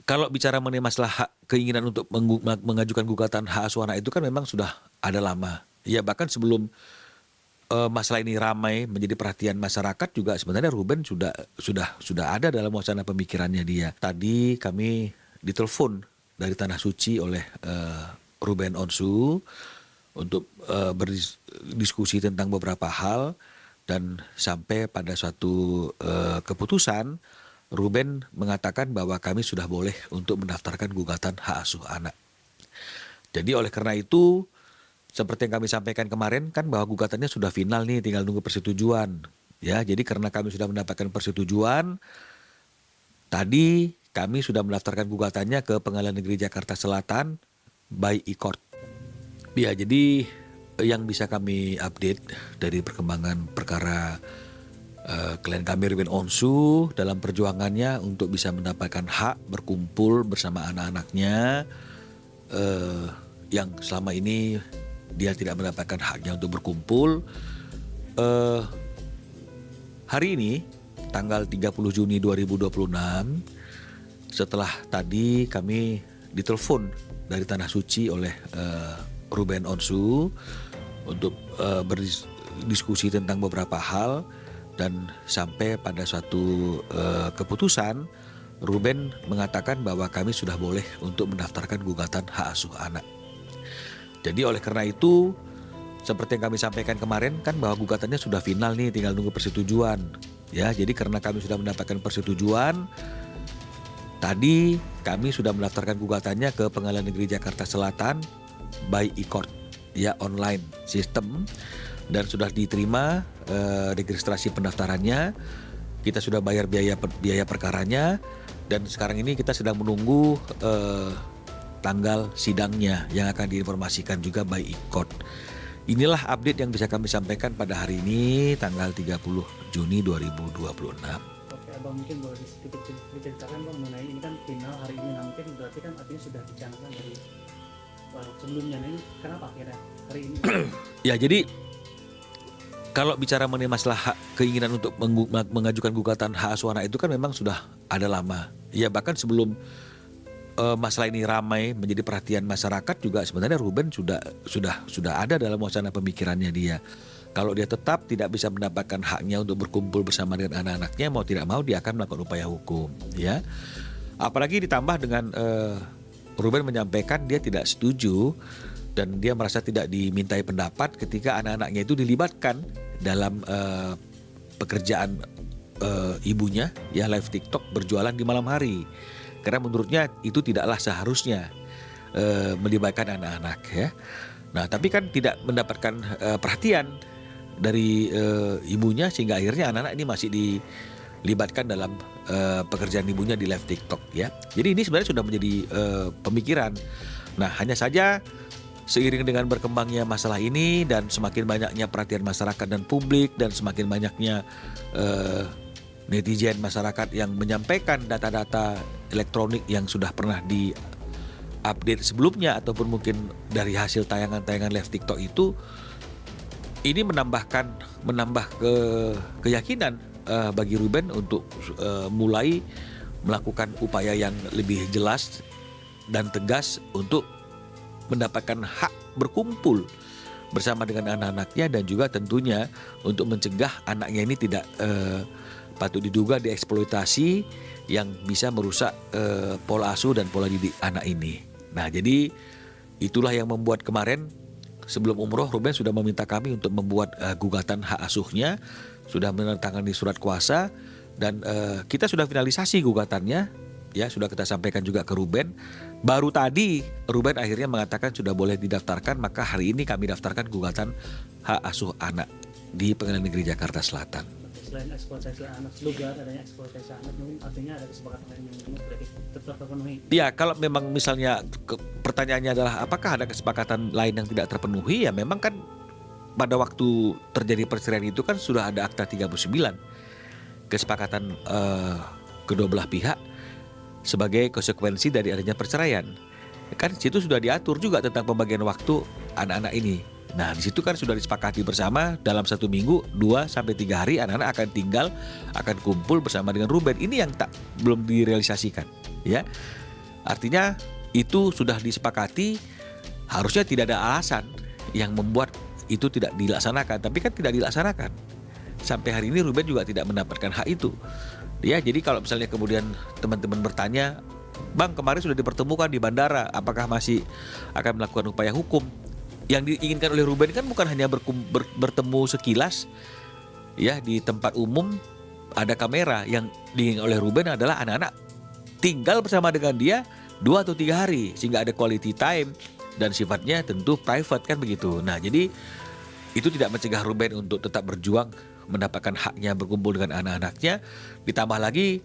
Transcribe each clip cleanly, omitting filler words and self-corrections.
Kalau bicara mengenai masalah keinginan untuk mengajukan gugatan hak asuh anak itu kan memang sudah ada lama. Ya bahkan sebelum masalah ini ramai menjadi perhatian masyarakat juga sebenarnya Ruben sudah ada dalam wacana pemikirannya dia. Tadi kami ditelepon dari Tanah Suci oleh Ruben Onsu untuk berdiskusi tentang beberapa hal dan sampai pada suatu keputusan Ruben mengatakan bahwa kami sudah boleh untuk mendaftarkan gugatan hak asuh anak. Jadi oleh karena itu, seperti yang kami sampaikan kemarin kan bahwa gugatannya sudah final nih, tinggal nunggu persetujuan. Ya, jadi karena kami sudah mendapatkan persetujuan, tadi kami sudah mendaftarkan gugatannya ke Pengadilan Negeri Jakarta Selatan by e-court. Ya, jadi yang bisa kami update dari perkembangan perkara klien kami Ruben Onsu dalam perjuangannya untuk bisa mendapatkan hak berkumpul bersama anak-anaknya yang selama ini dia tidak mendapatkan haknya untuk berkumpul. Hari ini tanggal 30 Juni 2026 setelah tadi kami ditelepon dari Tanah Suci oleh Ruben Onsu untuk berdiskusi tentang beberapa hal dan sampai pada suatu keputusan Ruben mengatakan bahwa kami sudah boleh untuk mendaftarkan gugatan hak asuh anak. Jadi oleh karena itu, seperti yang kami sampaikan kemarin kan bahwa gugatannya sudah final nih, tinggal nunggu persetujuan. Ya, jadi karena kami sudah mendapatkan persetujuan, tadi kami sudah mendaftarkan gugatannya ke Pengadilan Negeri Jakarta Selatan by e-court, ya online sistem, dan sudah diterima registrasi pendaftarannya. Kita sudah bayar biaya perkaranya dan sekarang ini kita sedang menunggu tanggal sidangnya yang akan diinformasikan juga by e-court. Inilah update yang bisa kami sampaikan pada hari ini tanggal 30 Juni 2026. Oke, Abang mungkin boleh sedikit diceritakan Bang mengenai ini kan final hari ini, nah mungkin berarti kan artinya sudah dicanangkan dari sebelumnya. Nah ini kenapa akhirnya hari ini? Ya, jadi kalau bicara mengenai masalah keinginan untuk mengajukan gugatan hak asuh anak itu kan memang sudah ada lama. Ya bahkan sebelum masalah ini ramai menjadi perhatian masyarakat juga sebenarnya Ruben sudah ada dalam wacana pemikirannya dia. Kalau dia tetap tidak bisa mendapatkan haknya untuk berkumpul bersama dengan anak-anaknya, mau tidak mau dia akan melakukan upaya hukum, ya. Apalagi ditambah dengan Ruben menyampaikan dia tidak setuju dan dia merasa tidak dimintai pendapat ketika anak-anaknya itu dilibatkan dalam pekerjaan ibunya, ya live TikTok berjualan di malam hari. Karena menurutnya itu tidaklah seharusnya melibatkan anak-anak, ya. Nah, tapi kan tidak mendapatkan perhatian dari ibunya sehingga akhirnya anak-anak ini masih dilibatkan dalam pekerjaan ibunya di live TikTok, ya. Jadi ini sebenarnya sudah menjadi pemikiran. Nah, hanya saja seiring dengan berkembangnya masalah ini dan semakin banyaknya perhatian masyarakat dan publik dan semakin banyaknya netizen masyarakat yang menyampaikan data-data elektronik yang sudah pernah di-update sebelumnya ataupun mungkin dari hasil tayangan-tayangan live TikTok itu, ini menambah keyakinan bagi Ruben untuk mulai melakukan upaya yang lebih jelas dan tegas untuk mendapatkan hak berkumpul bersama dengan anak-anaknya dan juga tentunya untuk mencegah anaknya ini tidak patut diduga dieksploitasi yang bisa merusak pola asuh dan pola didik anak ini. Nah, jadi itulah yang membuat kemarin sebelum umroh Ruben sudah meminta kami untuk membuat gugatan hak asuhnya, sudah menandatangani surat kuasa dan kita sudah finalisasi gugatannya, ya sudah kita sampaikan juga ke Ruben. Baru tadi Ruben akhirnya mengatakan sudah boleh didaftarkan, maka hari ini kami daftarkan gugatan hak asuh anak di Pengadilan Negeri Jakarta Selatan. Selain eksploitasi anak, juga adanya eksploitasi anak, mungkin artinya ada kesepakatan lain yang berarti tetap terpenuhi. Ya, kalau memang misalnya pertanyaannya adalah apakah ada kesepakatan lain yang tidak terpenuhi, ya memang kan pada waktu terjadi perceraian itu kan sudah ada Akta 39 kesepakatan kedua belah pihak sebagai konsekuensi dari adanya perceraian. Kan di situ sudah diatur juga tentang pembagian waktu anak-anak ini. Nah, di situ kan sudah disepakati bersama dalam 1 minggu 2-3 hari anak-anak akan tinggal, akan kumpul bersama dengan Ruben. Ini yang belum direalisasikan, ya. Artinya itu sudah disepakati, harusnya tidak ada alasan yang membuat itu tidak dilaksanakan, tapi kan tidak dilaksanakan. Sampai hari ini Ruben juga tidak mendapatkan hak itu. Ya, jadi kalau misalnya kemudian teman-teman bertanya, "Bang, kemarin sudah dipertemukan di bandara, apakah masih akan melakukan upaya hukum?" Yang diinginkan oleh Ruben kan bukan hanya bertemu sekilas, ya, di tempat umum ada kamera. Yang diinginkan oleh Ruben adalah anak-anak tinggal bersama dengan dia 2 atau 3 hari, sehingga ada quality time dan sifatnya tentu private, kan begitu. Nah, jadi itu tidak mencegah Ruben untuk tetap berjuang mendapatkan haknya berkumpul dengan anak-anaknya. Ditambah lagi,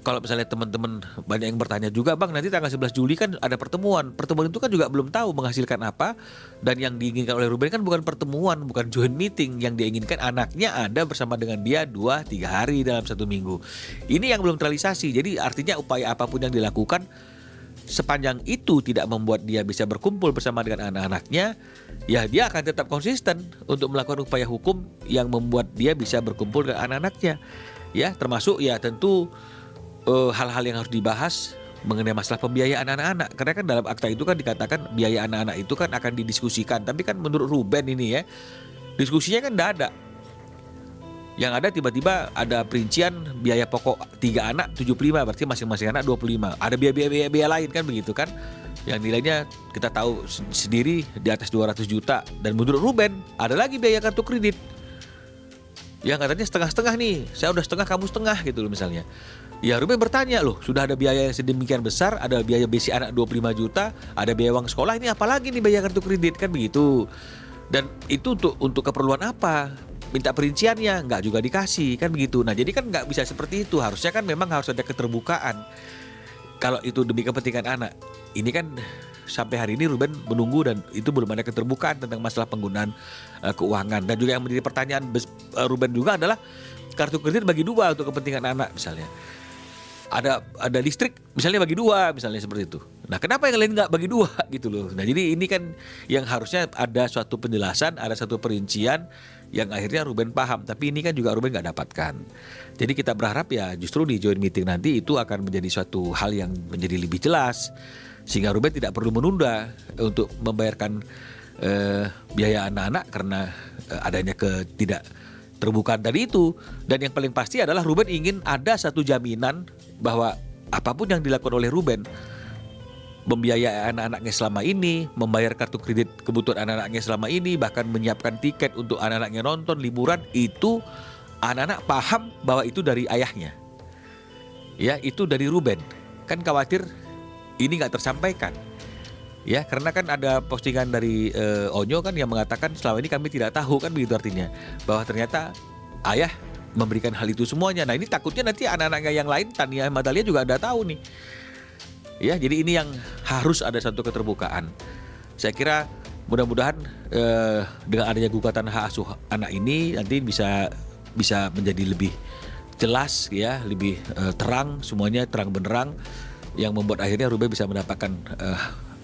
kalau misalnya teman-teman banyak yang bertanya juga, "Bang, nanti tanggal 11 Juli kan ada pertemuan." Pertemuan itu kan juga belum tahu menghasilkan apa. Dan yang diinginkan oleh Ruben kan bukan pertemuan, bukan joint meeting. Yang diinginkan anaknya ada bersama dengan dia 2-3 hari dalam 1 minggu. Ini yang belum terrealisasi. Jadi artinya upaya apapun yang dilakukan, sepanjang itu tidak membuat dia bisa berkumpul bersama dengan anak-anaknya, ya dia akan tetap konsisten untuk melakukan upaya hukum yang membuat dia bisa berkumpul dengan anak-anaknya. Ya, termasuk ya tentu hal-hal yang harus dibahas mengenai masalah pembiayaan anak-anak. Karena kan dalam akta itu kan dikatakan biaya anak-anak itu kan akan didiskusikan. Tapi kan menurut Ruben ini ya, diskusinya kan tidak ada. Yang ada tiba-tiba ada perincian biaya pokok 3 anak 75, berarti masing-masing anak 25. Ada biaya-biaya lain kan begitu kan, yang nilainya kita tahu sendiri di atas 200 juta. Dan menurut Ruben ada lagi biaya kartu kredit yang katanya setengah-setengah nih, saya udah setengah kamu setengah gitu loh misalnya. Ya Ruben bertanya, loh sudah ada biaya yang sedemikian besar, ada biaya basic anak 25 juta, ada biaya uang sekolah, ini apalagi nih biaya kartu kredit, kan begitu. Dan itu untuk keperluan apa? Minta perinciannya nggak juga dikasih, kan begitu. Nah jadi kan nggak bisa seperti itu, harusnya kan memang harus ada keterbukaan kalau itu demi kepentingan anak. Ini kan sampai hari ini Ruben menunggu dan itu belum ada keterbukaan tentang masalah penggunaan keuangan. Dan juga yang menjadi pertanyaan Ruben juga adalah kartu kredit bagi 2 untuk kepentingan anak misalnya. Ada listrik misalnya bagi 2 misalnya seperti itu. Nah kenapa yang lain nggak bagi 2 gitu loh. Nah jadi ini kan yang harusnya ada suatu penjelasan, ada satu perincian yang akhirnya Ruben paham. Tapi ini kan juga Ruben nggak dapatkan. Jadi kita berharap ya justru di joint meeting nanti itu akan menjadi suatu hal yang menjadi lebih jelas, sehingga Ruben tidak perlu menunda untuk membayarkan biaya anak-anak karena adanya ketidakterbukaan tadi itu. Dan yang paling pasti adalah Ruben ingin ada satu jaminan bahwa apapun yang dilakukan oleh Ruben, membiayai anak-anaknya selama ini, membayar kartu kredit kebutuhan anak-anaknya selama ini, bahkan menyiapkan tiket untuk anak-anaknya nonton liburan, itu anak-anak paham bahwa itu dari ayahnya. Ya, itu dari Ruben. Kan khawatir ini nggak tersampaikan. Ya, karena kan ada postingan dari Onyo kan yang mengatakan selama ini kami tidak tahu, kan begitu artinya. Bahwa ternyata ayah memberikan hal itu semuanya. Nah ini takutnya nanti anak-anaknya yang lain, Tania Madalia juga ada tahu nih. Ya, jadi ini yang harus ada satu keterbukaan. Saya kira mudah-mudahan dengan adanya gugatan hak asuh anak ini nanti bisa menjadi lebih jelas ya, lebih terang, semuanya terang benderang, yang membuat akhirnya Ruben bisa mendapatkan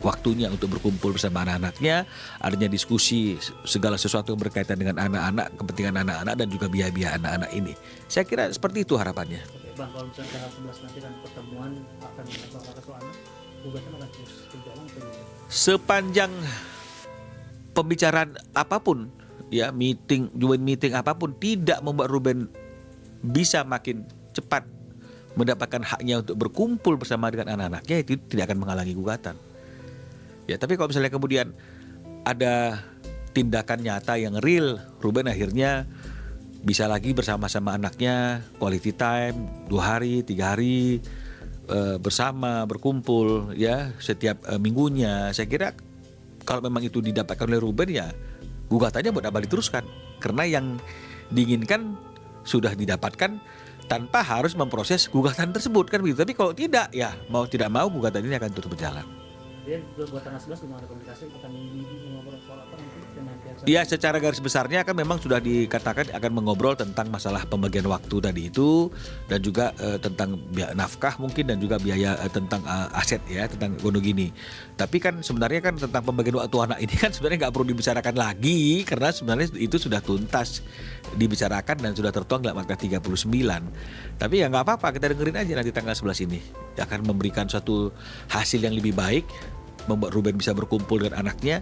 waktunya untuk berkumpul bersama anak-anaknya, adanya diskusi segala sesuatu yang berkaitan dengan anak-anak, kepentingan anak-anak dan juga biaya-biaya anak-anak ini. Saya kira seperti itu harapannya. Oke Bang, kalau misalnya tanggal 11 nanti kan pertemuan akan membahas hak asuh anak, gugatan akan terus berjalan atau gimana? Sepanjang pembicaraan apapun, ya joint meeting apapun tidak membuat Ruben bisa makin cepat mendapatkan haknya untuk berkumpul bersama dengan anak-anaknya, itu tidak akan menghalangi gugatan. Ya, tapi kalau misalnya kemudian ada tindakan nyata yang real, Ruben akhirnya bisa lagi bersama-sama anaknya, quality time 2 hari, 3 hari bersama berkumpul ya setiap minggunya. Saya kira kalau memang itu didapatkan oleh Ruben, ya gugatannya buat apa diteruskan? Karena yang diinginkan sudah didapatkan tanpa harus memproses gugatan tersebut, kan begitu. Tapi kalau tidak, ya mau tidak mau gugatan ini akan terus berjalan. Dia buat tanggal 11 belum ada komunikasi akan ngobrol soal apa nanti dengan pihak Ya, secara garis besarnya kan memang sudah dikatakan akan mengobrol tentang masalah pembagian waktu tadi itu, dan juga tentang nafkah mungkin, dan juga biaya tentang aset ya, tentang gini. Tapi kan sebenarnya kan tentang pembagian waktu anak ini kan sebenarnya nggak perlu dibicarakan lagi, karena sebenarnya itu sudah tuntas dibicarakan dan sudah tertuang dalam Akta 39. Tapi ya nggak apa-apa, kita dengerin aja nanti tanggal 11 ini. Akan memberikan suatu hasil yang lebih baik, membuat Ruben bisa berkumpul dengan anaknya,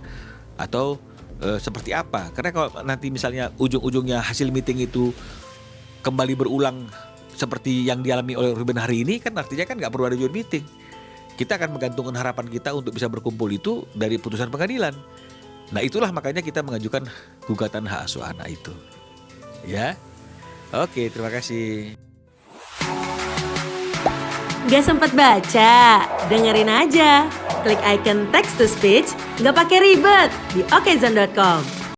atau seperti apa. Karena kalau nanti misalnya ujung-ujungnya hasil meeting itu kembali berulang seperti yang dialami oleh Ruben hari ini, kan artinya kan nggak perlu ada joint meeting. Kita akan menggantungkan harapan kita untuk bisa berkumpul itu dari putusan pengadilan. Nah, itulah makanya kita mengajukan gugatan hak asuh anak itu. Ya. Oke, terima kasih. Gak sempat baca? Dengerin aja. Klik icon text to speech, gak pakai ribet di okezone.com.